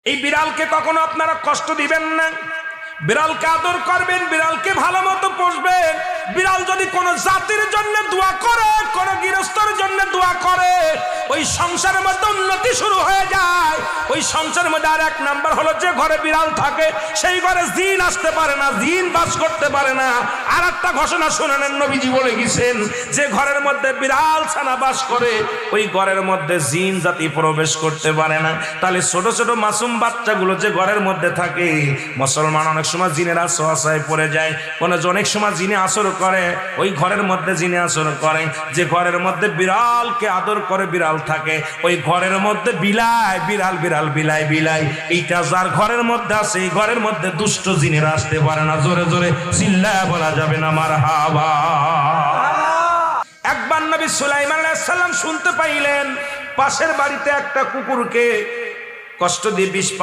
এই বিড়ালকে কখনো আপনারা কষ্ট দিবেন না, বিড়ালকে আদর করবেন, বিড়ালকে ভালো মতো পুষবেন। বিড়াল যদি কোনো জাতির জন্য দোয়া করে, কোনো গৃহস্থর জন্য দোয়া করে, ওই সংসারের মধ্যে উন্নতি শুরু হয়ে যায়। ওই সংসারের মধ্যে আর এক নাম্বার হলো, যে ঘরে বিড়াল থাকে সেই ঘরে জিন আসতে পারে না, জিন বাস করতে পারে না। আর একটা ঘোষণা শুনেন, নবীজি বলে গেছেন, যে ঘরের মধ্যে বিড়াল ছানা বাস করে ওই ঘরের মধ্যে জিন জাতি প্রবেশ করতে পারে না। তাহলে ছোট ছোট মাসুম বাচ্চাগুলো যে ঘরের মধ্যে থাকে, মুসলমান অনেক সময় জিনের আশ্রয় পড়ে যায়, অনেক সময় জিনে আসর করে, ওই ঘরের মধ্যে জিনে আসর করে। যে ঘরের মধ্যে বিড়ালকে আদর করে বিড়াল থাকে, ওই ঘরের মধ্যে বিলাই বিড়াল বিড়াল বিলাই বিলাই, এইটা যার ঘরের মধ্যে আছে, এই ঘরের মধ্যে দুষ্ট জিনেরা আসতে পারে না। জোরে জোরে চিল্লায় বলা যাবে না মারহাবা। একবার নবী সুলাইমান আলাইহিস সালাম শুনতে পাইলেন, পাশের বাড়িতে একটা কুকুরকে কষ্ট দিয়ে বিষ